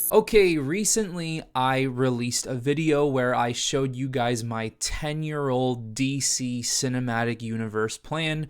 Okay, recently I released a video where I showed you guys my 10-year-old DC cinematic universe plan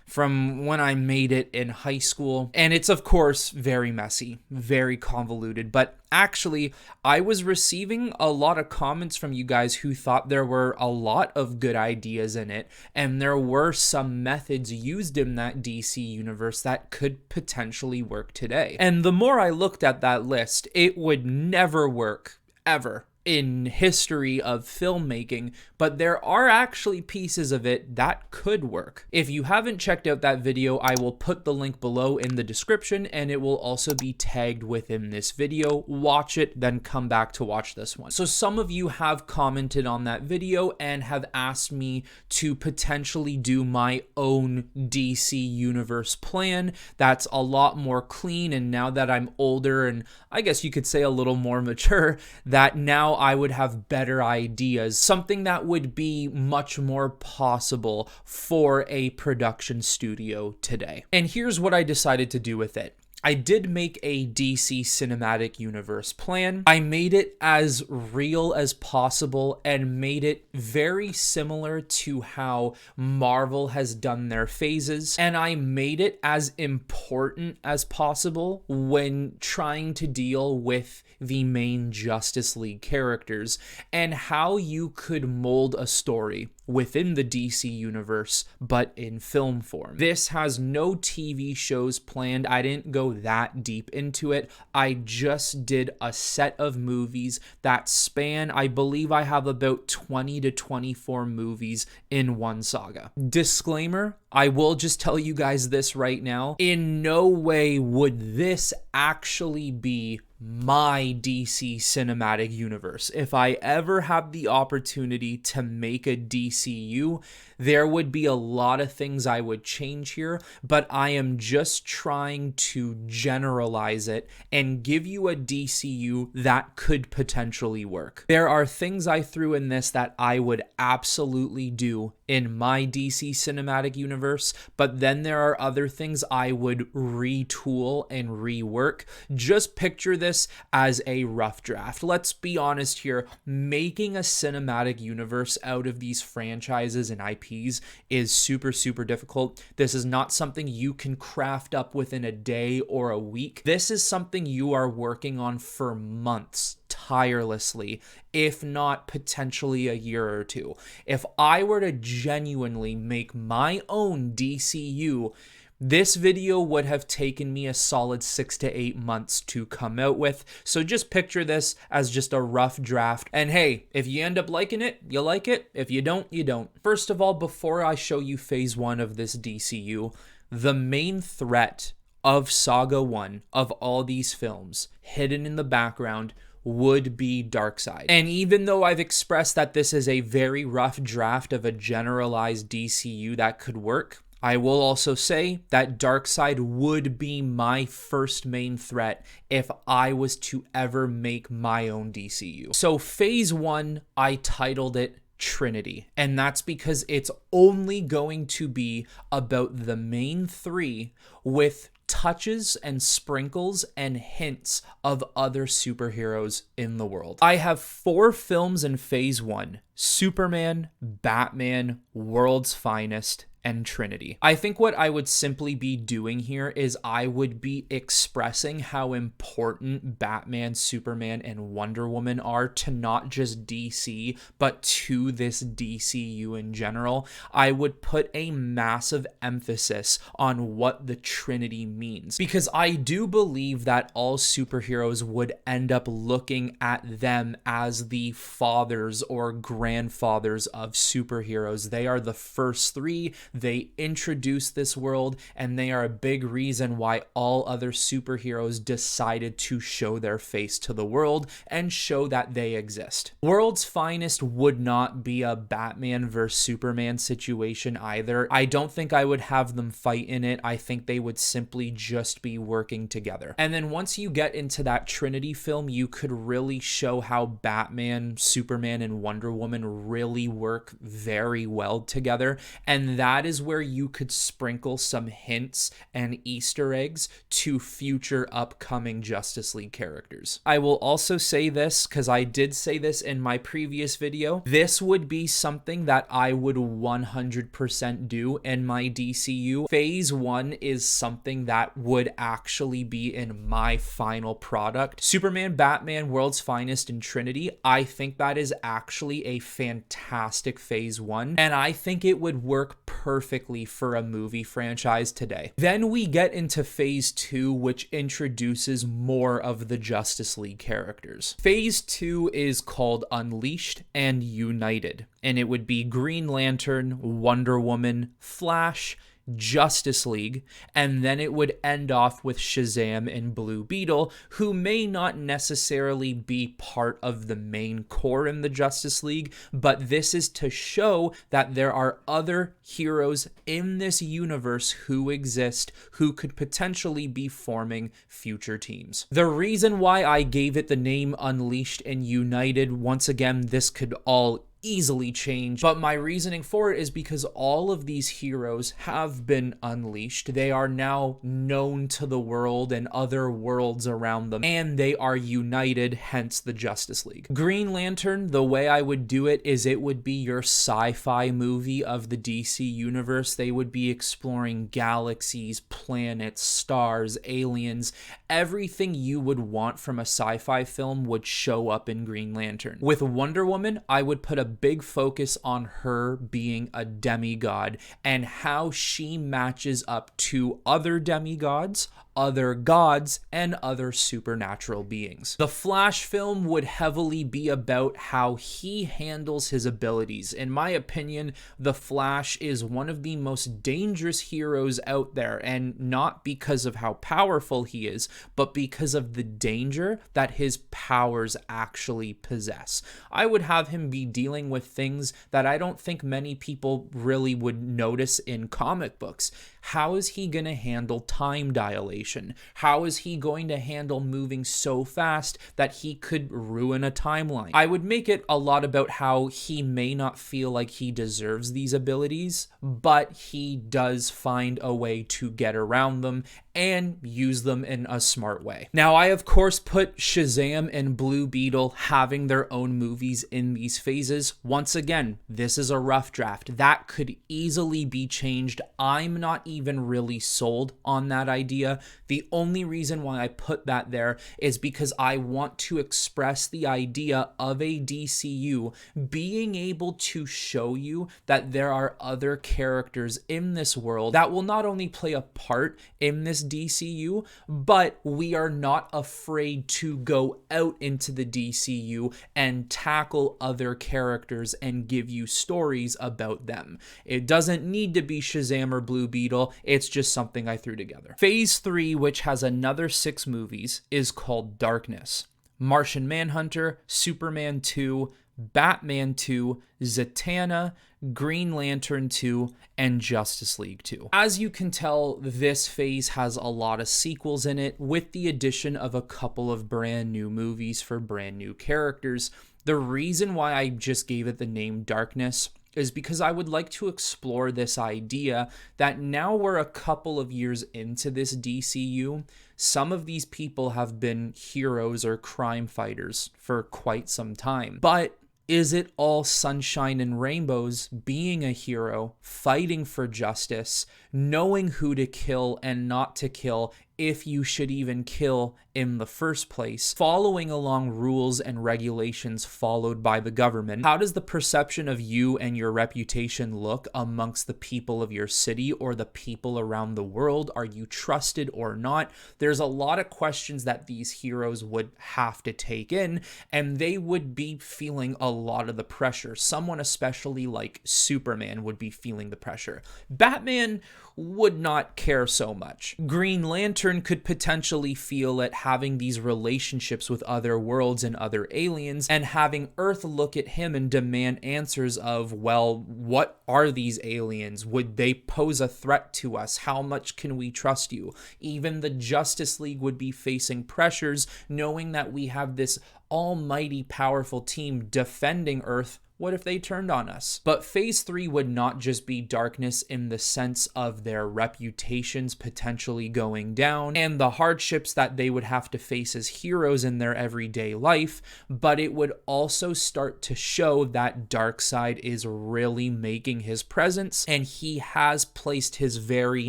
from when I made it in high school. And it's, of course, very messy, very convoluted, but actually, I was receiving a lot of comments from you guys who thought there were a lot of good ideas in it, and there were some methods used in that DC universe that could potentially work today. And the more I looked at that list, it would never work, ever, in history of filmmaking, but there are actually pieces of it that could work. If you haven't checked out that video, I will put the link below in the description, and it will also be tagged within this video. Watch it, then come back to watch this one. So some of you have commented on that video and have asked me to potentially do my own DC universe plan that's a lot more clean, and now that I'm older and I guess you could say a little more mature, that now I would have better ideas, something that would be much more possible for a production studio today. And here's what I decided to do with it. I did make a DC cinematic universe plan. I made it as real as possible and made it very similar to how Marvel has done their phases. And I made it as important as possible when trying to deal with the main Justice League characters and how you could mold a story within the DC universe, but in film form. This has no TV shows planned. I didn't go that deep into it. I just did a set of movies that span, I believe I have about 20 to 24 movies in one saga. Disclaimer, I will just tell you guys this right now. In no way would this actually be my DC cinematic universe. If I ever have the opportunity to make a DCU, there would be a lot of things I would change here, but I am just trying to generalize it and give you a DCU that could potentially work. There are things I threw in this that I would absolutely do in my DC cinematic universe, but then there are other things I would retool and rework. Just picture this as a rough draft. Let's be honest here, making a cinematic universe out of these franchises and IPs is super, super difficult. This is not something you can craft up within a day or a week. This is something you are working on for months, tirelessly, if not potentially a year or two. If I were to genuinely make my own DCU, this video would have taken me a solid 6 to 8 months to come out with. So just picture this as just a rough draft. And hey, if you end up liking it, you like it. If you don't, you don't. First of all, before I show you phase 1 of this DCU, the main threat of Saga 1 of all these films, hidden in the background, would be Darkseid. And even though I've expressed that this is a very rough draft of a generalized DCU that could work, I will also say that Darkseid would be my first main threat if I was to ever make my own DCU. So phase 1, I titled it Trinity, and that's because it's only going to be about the main three with touches and sprinkles and hints of other superheroes in the world. I have 4 films in phase 1: Superman, Batman, World's Finest, and Trinity. I think what I would simply be doing here is I would be expressing how important Batman, Superman, and Wonder Woman are to not just DC, but to this DCU in general. I would put a massive emphasis on what the Trinity means, because I do believe that all superheroes would end up looking at them as the fathers or grandfathers of superheroes. They are the first 3. They introduced this world, and they are a big reason why all other superheroes decided to show their face to the world and show that they exist. World's Finest would not be a Batman versus Superman situation either. I don't think I would have them fight in it. I think they would simply just be working together. And then once you get into that Trinity film, you could really show how Batman, Superman, and Wonder Woman really work very well together. And that that is where you could sprinkle some hints and Easter eggs to future upcoming Justice League characters. I will also say this, because I did say this in my previous video, this would be something that I would 100% do in my DCU. Phase 1 is something that would actually be in my final product. Superman, Batman, World's Finest, and Trinity, I think that is actually a fantastic phase 1, and I think it would work perfectly for a movie franchise today. Then we get into phase 2, which introduces more of the Justice League characters. Phase 2 is called Unleashed and United, and it would be Green Lantern, Wonder Woman, Flash, Justice League, and then it would end off with Shazam and Blue Beetle, who may not necessarily be part of the main core in the Justice League, but this is to show that there are other heroes in this universe who exist who could potentially be forming future teams. The reason why I gave it the name Unleashed and United, once again, this could all easily change, but my reasoning for it is because all of these heroes have been unleashed. They are now known to the world and other worlds around them, and they are united, hence the Justice League. Green Lantern, the way I would do it is it would be your sci-fi movie of the DC universe. They would be exploring galaxies, planets, stars, aliens. Everything you would want from a sci-fi film would show up in Green Lantern. With Wonder Woman, I would put a big focus on her being a demigod and how she matches up to other demigods, other gods, and other supernatural beings. The Flash film would heavily be about how he handles his abilities. In my opinion, the Flash is one of the most dangerous heroes out there, and not because of how powerful he is, but because of the danger that his powers actually possess. I would have him be dealing with things that I don't think many people really would notice in comic books. How is he going to handle time dilation? How is he going to handle moving so fast that he could ruin a timeline? I would make it a lot about how he may not feel like he deserves these abilities, but he does find a way to get around them and use them in a smart way. Now, I of course put Shazam and Blue Beetle having their own movies in these phases. Once again, this is a rough draft. That could easily be changed. I'm not even really sold on that idea. The only reason why I put that there is because I want to express the idea of a DCU being able to show you that there are other characters in this world that will not only play a part in this DCU, but we are not afraid to go out into the DCU and tackle other characters and give you stories about them. It doesn't need to be Shazam or Blue Beetle. It's just something I threw together. Phase 3, which has another 6 movies, is called Darkness. Martian Manhunter, Superman 2, Batman 2, Zatanna, Green Lantern 2, and Justice League 2. As you can tell, this phase has a lot of sequels in it, with the addition of a couple of brand new movies for brand new characters. The reason why I just gave it the name Darkness is because I would like to explore this idea that now we're a couple of years into this DCU, some of these people have been heroes or crime fighters for quite some time. But is it all sunshine and rainbows being a hero, fighting for justice, knowing who to kill and not to kill, if you should even kill in the first place, following along rules and regulations followed by the government? How does the perception of you and your reputation look amongst the people of your city or the people around the world? Are you trusted or not? There's a lot of questions that these heroes would have to take in, and they would be feeling a lot of the pressure. Someone especially like Superman would be feeling the pressure. Batman would not care so much. Green Lantern could potentially feel it, having these relationships with other worlds and other aliens, and having Earth look at him and demand answers of, well, what are these aliens? Would they pose a threat to us? How much can we trust you? Even the Justice League would be facing pressures, knowing that we have this almighty powerful team defending Earth What if they turned on us? But phase 3 would not just be darkness in the sense of their reputations potentially going down and the hardships that they would have to face as heroes in their everyday life, but it would also start to show that Darkseid is really making his presence and he has placed his very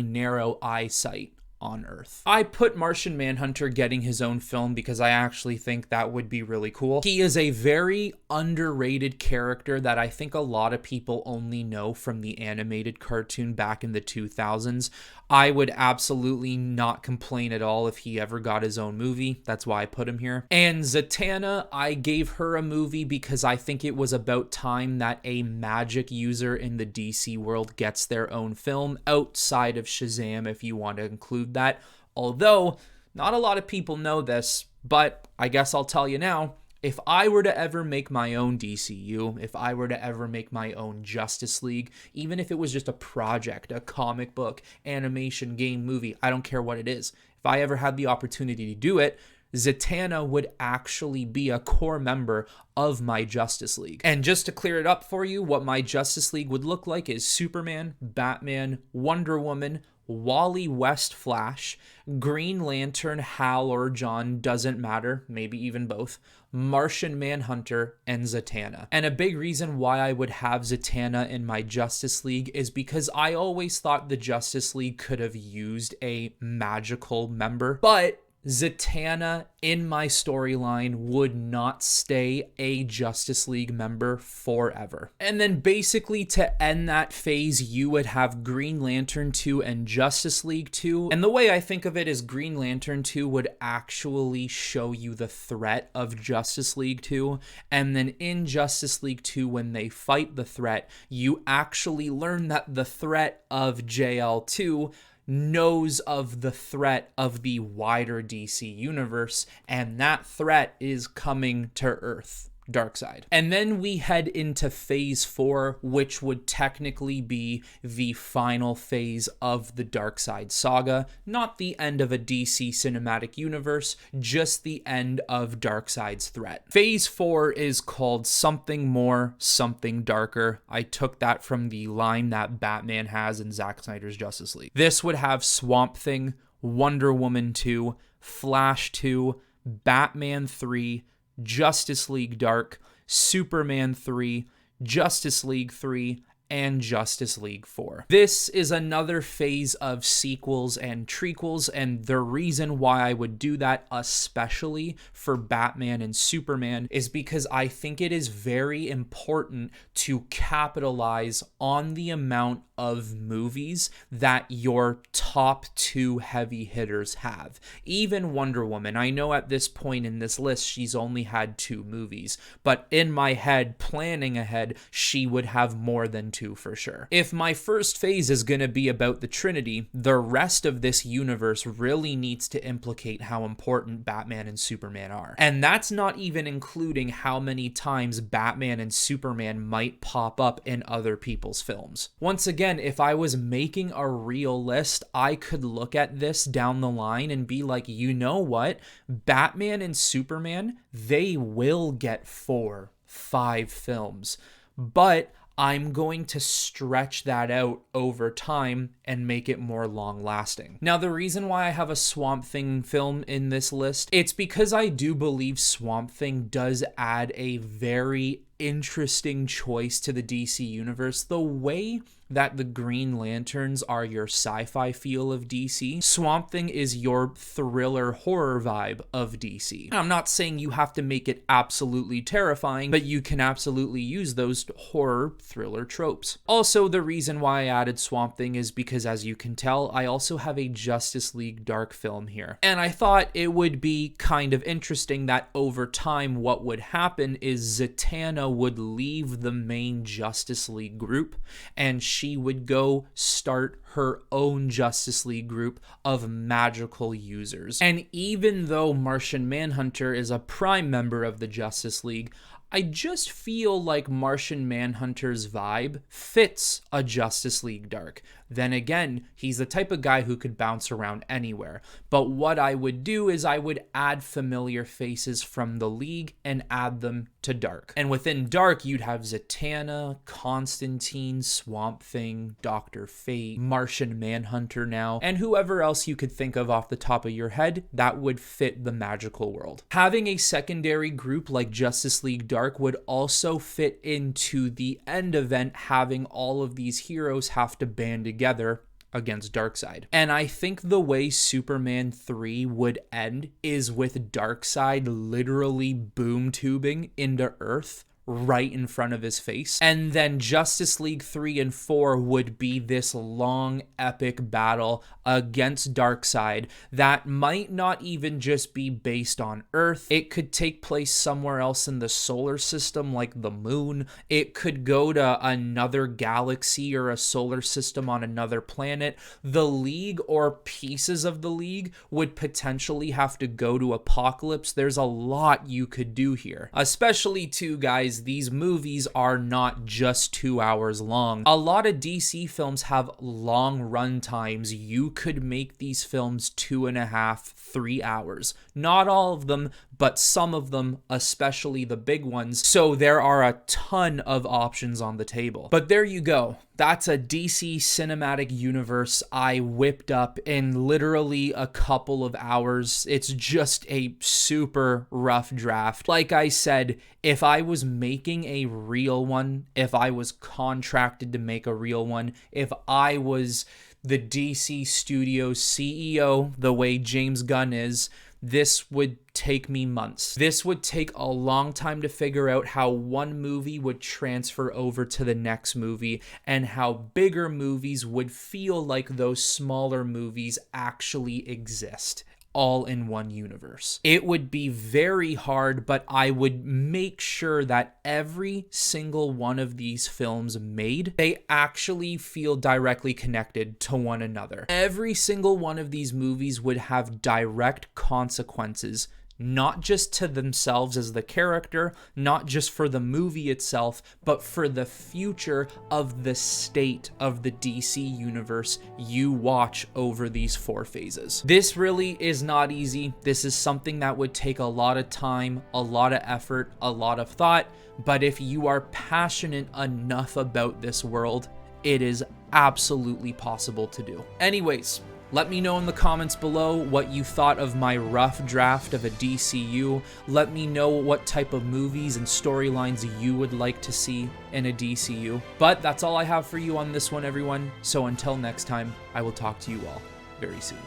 narrow eyesight on Earth. I put Martian Manhunter getting his own film because I actually think that would be really cool. He is a very underrated character that I think a lot of people only know from the animated cartoon back in the 2000s. I would absolutely not complain at all if he ever got his own movie. That's why I put him here. And Zatanna, I gave her a movie because I think it was about time that a magic user in the DC world gets their own film outside of Shazam, if you want to include that. Although, not a lot of people know this, but I guess I'll tell you now. If I were to ever make my own DCU, if I were to ever make my own Justice League, even if it was just a project, a comic book, animation, game, movie, I don't care what it is. If I ever had the opportunity to do it, Zatanna would actually be a core member of my Justice League. And just to clear it up for you, what my Justice League would look like is Superman, Batman, Wonder Woman, Wally West Flash, Green Lantern, Hal or John, doesn't matter, maybe even both, Martian Manhunter, and Zatanna. And a big reason why I would have Zatanna in my Justice League is because I always thought the Justice League could have used a magical member, but Zatanna in my storyline would not stay a Justice League member forever. And then basically to end that phase, you would have Green Lantern 2 and Justice League 2. And the way I think of it is Green Lantern 2 would actually show you the threat of Justice League 2. And then in Justice League 2, when they fight the threat, you actually learn that the threat of JL2 knows of the threat of the wider DC universe, and that threat is coming to Earth. Darkseid. And then we head into phase 4, which would technically be the final phase of the Darkseid saga. Not the end of a DC cinematic universe, just the end of Darkseid's threat. Phase 4 is called Something More, Something Darker. I took that from the line that Batman has in Zack Snyder's Justice League. This would have Swamp Thing, Wonder Woman 2, Flash 2, Batman 3, Justice League Dark, Superman 3, Justice League 3, and Justice League 4. This is another phase of sequels and trequels, and the reason why I would do that, especially for Batman and Superman, is because I think it is very important to capitalize on the amount of movies that your top 2 heavy hitters have. Even Wonder Woman, I know at this point in this list she's only had 2 movies, but in my head, planning ahead, she would have more than 2 for sure. If my first phase is going to be about the Trinity, the rest of this universe really needs to implicate how important Batman and Superman are. And that's not even including how many times Batman and Superman might pop up in other people's films. Once again, if I was making a real list, I could look at this down the line and be like, you know what? Batman and Superman, they will get 4, 5 films. But I'm going to stretch that out over time and make it more long-lasting. Now, the reason why I have a Swamp Thing film in this list, it's because I do believe Swamp Thing does add a very interesting choice to the DC universe. The way that the Green Lanterns are your sci-fi feel of DC, Swamp Thing is your thriller horror vibe of DC. I'm not saying you have to make it absolutely terrifying, but you can absolutely use those horror thriller tropes. Also, the reason why I added Swamp Thing is because, as you can tell, I also have a Justice League Dark film here. And I thought it would be kind of interesting that over time what would happen is Zatanna would leave the main Justice League group and she would go start her own Justice League group of magical users. And even though Martian Manhunter is a prime member of the Justice League, I just feel like Martian Manhunter's vibe fits a Justice League Dark. then again, he's the type of guy who could bounce around anywhere. But what I would do is I would add familiar faces from the League and add them to Dark. And within Dark, you'd have Zatanna, Constantine, Swamp Thing, Dr. Fate, Martian Manhunter now, and whoever else you could think of off the top of your head that would fit the magical world. Having a secondary group like Justice League Dark would also fit into the end event, having all of these heroes have to band together against Darkseid. And I think the way Superman 3 would end is with Darkseid literally boom tubing into Earth right in front of his face. And then Justice League 3 and 4 would be this long, epic battle against Darkseid that might not even just be based on Earth. It could take place somewhere else in the solar system, like the moon. It could go to another galaxy or a solar system on another planet. The League or pieces of the League would potentially have to go to Apocalypse. There's a lot you could do here, especially too, guys. These movies are not just 2 hours long. A lot of DC films have long run times. You could make these films 2.5, 3 hours. Not all of them, but some of them, especially the big ones. So there are a ton of options on the table. But there you go. That's a DC cinematic universe I whipped up in literally a couple of hours. It's just a super rough draft. Like I said, if I was making a real one, if I was contracted to make a real one, if I was the DC Studios CEO, the way James Gunn is, this would take me months. This would take a long time to figure out how one movie would transfer over to the next movie and how bigger movies would feel like those smaller movies actually exist, all in one universe. It would be very hard, but I would make sure that every single one of these films made, they actually feel directly connected to one another. Every single one of these movies would have direct consequences, not just to themselves as the character, not just for the movie itself, but for the future of the state of the DC universe you watch over these 4 phases. This really is not easy. This is something that would take a lot of time, a lot of effort, a lot of thought, but if you are passionate enough about this world, it is absolutely possible to do. Anyways, let me know in the comments below what you thought of my rough draft of a DCU. Let me know what type of movies and storylines you would like to see in a DCU. But that's all I have for you on this one, everyone. So until next time, I will talk to you all very soon.